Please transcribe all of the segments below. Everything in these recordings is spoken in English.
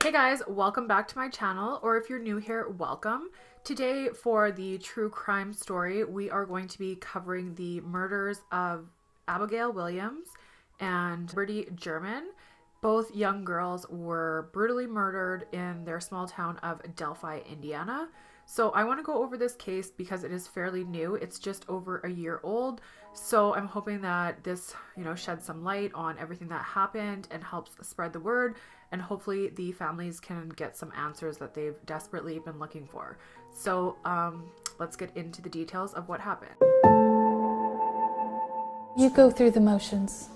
Hey guys, welcome back to my channel, or if you're new here, welcome. Today for the true crime story, we are going to be covering the murders of Abigail Williams and Liberty German. Both young girls were brutally murdered in their small town of Delphi, Indiana. So I want to go over this case because it is fairly new. It's just over a year old. So I'm hoping that this, sheds some light on everything that happened and helps spread the word. And hopefully the families can get some answers that they've desperately been looking for. So let's get into the details of what happened. You go through the motions.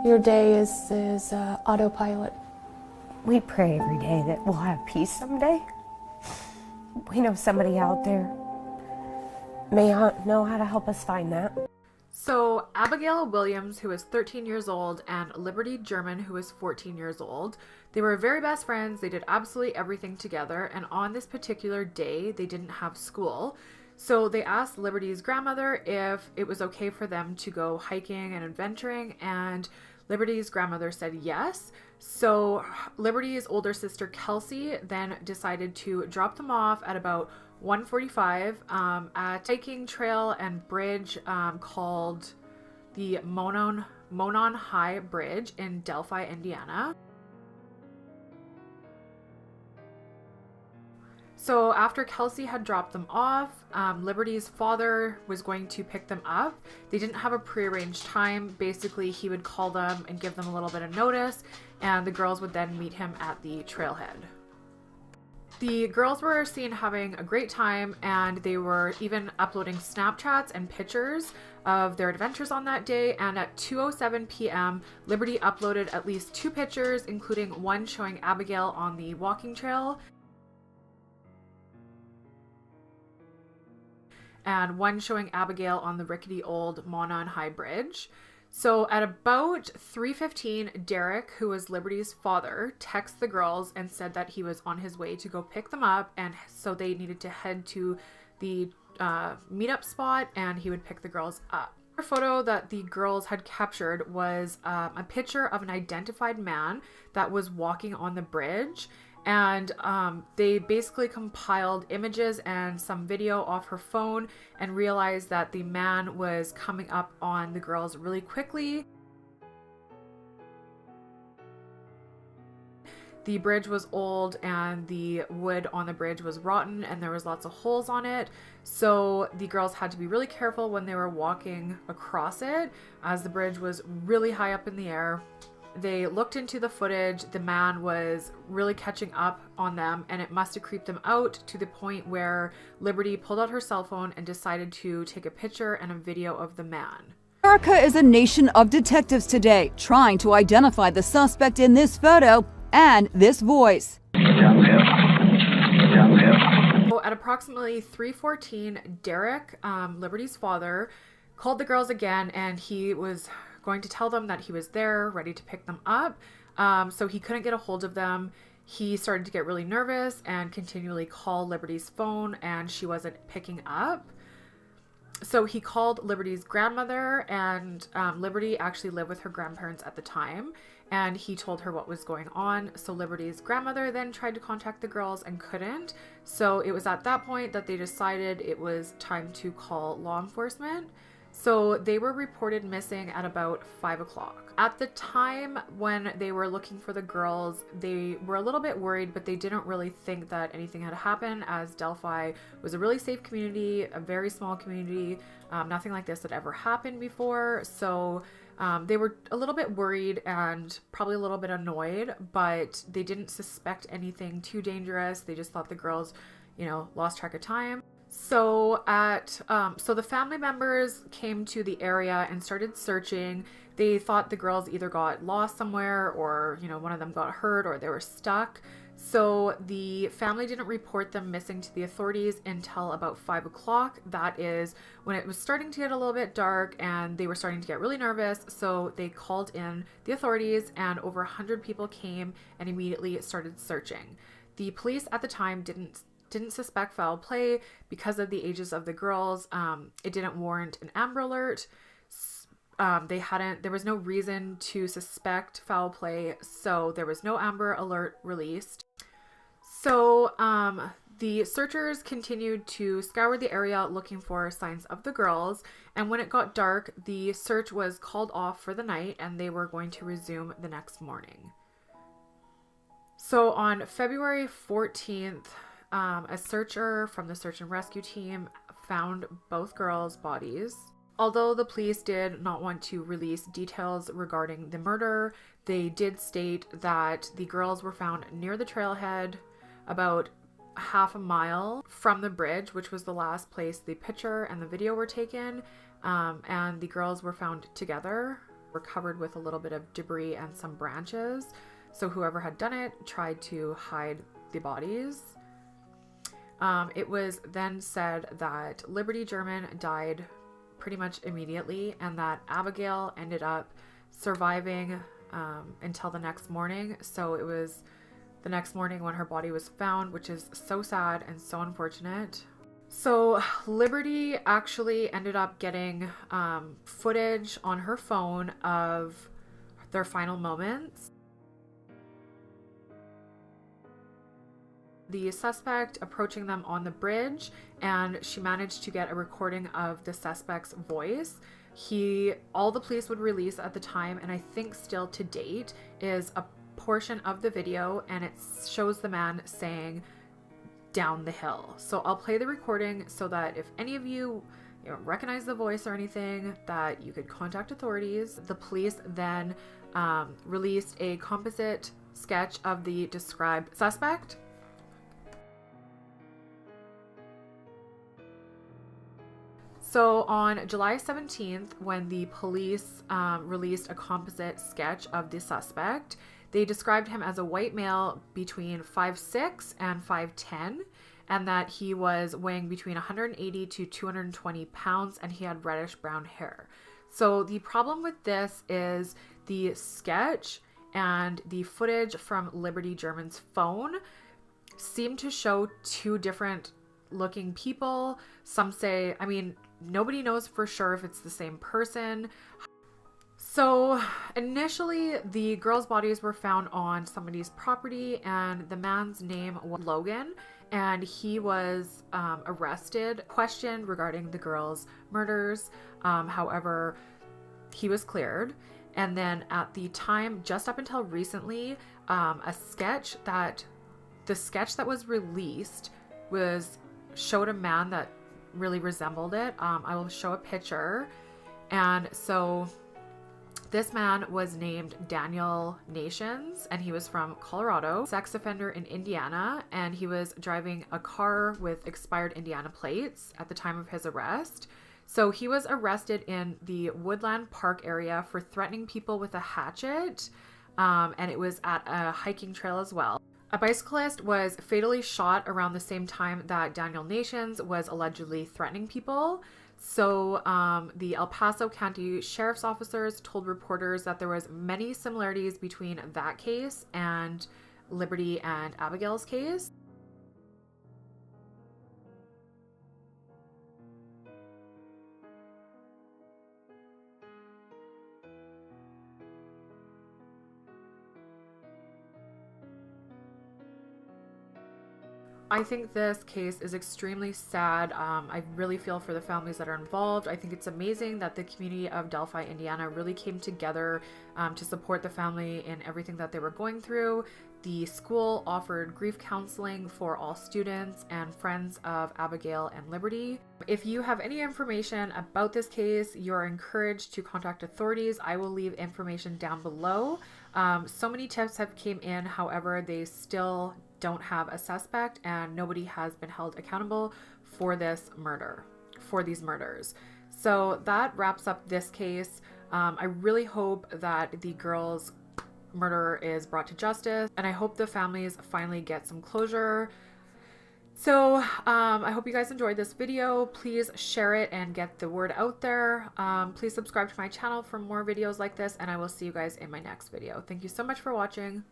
Your day is autopilot. We pray every day that we'll have peace someday. We know somebody out there may know how to help us find that. So Abigail Williams, who was 13 years old, and Liberty German, who was 14 years old, they were very best friends. They did absolutely everything together. And on this particular day, they didn't have school. So they asked Liberty's grandmother if it was okay for them to go hiking and adventuring. And Liberty's grandmother said yes. So Liberty's older sister, Kelsey, then decided to drop them off at about 1:45 at a hiking trail and bridge called the Monon High Bridge in Delphi, Indiana. So after Kelsey had dropped them off, Liberty's father was going to pick them up. They didn't have a prearranged time. Basically, he would call them and give them a little bit of notice, and the girls would then meet him at the trailhead. The girls were seen having a great time, and they were even uploading Snapchats and pictures of their adventures on that day. And at 2:07 p.m., Liberty uploaded at least 2 pictures, including one showing Abigail on the walking trail and one showing Abigail on the rickety old Monon High Bridge. So at about 3:15, Derek, who was Liberty's father, texted the girls and said that he was on his way to go pick them up, and so they needed to head to the meetup spot and he would pick the girls up. The photo that the girls had captured was a picture of an identified man that was walking on the bridge. And they basically compiled images and some video off her phone and realized that the man was coming up on the girls really quickly. The bridge was old and the wood on the bridge was rotten and there was lots of holes on it. So the girls had to be really careful when they were walking across it, as the bridge was really high up in the air. They looked into the footage. The man was really catching up on them, and it must have creeped them out to the point where Liberty pulled out her cell phone and decided to take a picture and a video of the man. America is a nation of detectives today, trying to identify the suspect in this photo and this voice. So at approximately 3:14, Derek, Liberty's father, called the girls again, and he was going to tell them that he was there, ready to pick them up. So he couldn't get a hold of them. He started to get really nervous and continually call Liberty's phone, and she wasn't picking up. So he called Liberty's grandmother, and Liberty actually lived with her grandparents at the time, and he told her what was going on. So Liberty's grandmother then tried to contact the girls and couldn't. So it was at that point that they decided it was time to call law enforcement. So they were reported missing at about 5 o'clock. At the time when they were looking for the girls, they were a little bit worried, but they didn't really think that anything had happened, as Delphi was a really safe community, a very small community. Nothing like this had ever happened before. So they were a little bit worried and probably a little bit annoyed, but they didn't suspect anything too dangerous. They just thought the girls, lost track of time. So the family members came to the area and started searching. They thought the girls either got lost somewhere, or one of them got hurt, or they were stuck. So the family didn't report them missing to the authorities until about 5 o'clock. That is when it was starting to get a little bit dark and they were starting to get really nervous. So they called in the authorities, and over 100 people came and immediately started searching. The police at the time didn't suspect foul play because of the ages of the girls. It didn't warrant an Amber Alert. There was no reason to suspect foul play, so there was no Amber Alert released. So the searchers continued to scour the area looking for signs of the girls, and when it got dark, the search was called off for the night and they were going to resume the next morning. So on February 14th, a searcher from the search and rescue team found both girls' bodies. Although the police did not want to release details regarding the murder, they did state that the girls were found near the trailhead, about half a mile from the bridge, which was the last place the picture and the video were taken, and the girls were found together, were covered with a little bit of debris and some branches. So whoever had done it tried to hide the bodies. It was then said that Liberty German died pretty much immediately, and that Abigail ended up surviving until the next morning. So it was the next morning when her body was found, which is so sad and so unfortunate. So Liberty actually ended up getting footage on her phone of their final moments. The suspect approaching them on the bridge, and she managed to get a recording of the suspect's voice. All the police would release at the time, and I think still to date, is a portion of the video, and it shows the man saying "down the hill." So I'll play the recording so that if any of you recognize the voice or anything, that you could contact authorities. The police then released a composite sketch of the described suspect. So on July 17th, when the police released a composite sketch of the suspect, they described him as a white male between 5'6" and 5'10", and that he was weighing between 180 to 220 pounds, and he had reddish brown hair. So the problem with this is the sketch and the footage from Liberty German's phone seem to show two different looking people. Some say, nobody knows for sure if it's the same person. So initially, the girls' bodies were found on somebody's property, and the man's name was Logan, and he was arrested, questioned regarding the girls' murders. However, he was cleared. And then at the time, just up until recently, the sketch that was released showed a man that really resembled it. I will show a picture. And so this man was named Daniel Nations, and he was from Colorado, sex offender in Indiana, and he was driving a car with expired Indiana plates at the time of his arrest. So he was arrested in the Woodland Park area for threatening people with a hatchet, and it was at a hiking trail as well. A bicyclist was fatally shot around the same time that Daniel Nations was allegedly threatening people. So the El Paso County Sheriff's officers told reporters that there was many similarities between that case and Liberty and Abigail's case. I think this case is extremely sad. I really feel for the families that are involved. I think it's amazing that the community of Delphi, Indiana really came together to support the family in everything that they were going through. The school offered grief counseling for all students and friends of Abigail and Liberty. If you have any information about this case, you're encouraged to contact authorities. I will leave information down below. So many tips have came in, however, they still don't have a suspect, and nobody has been held accountable for these murders. So that wraps up this case. I really hope that the girls' murderer is brought to justice, and I hope the families finally get some closure. So I hope you guys enjoyed this video. Please share it and get the word out there. Please subscribe to my channel for more videos like this, and I will see you guys in my next video. Thank you so much for watching.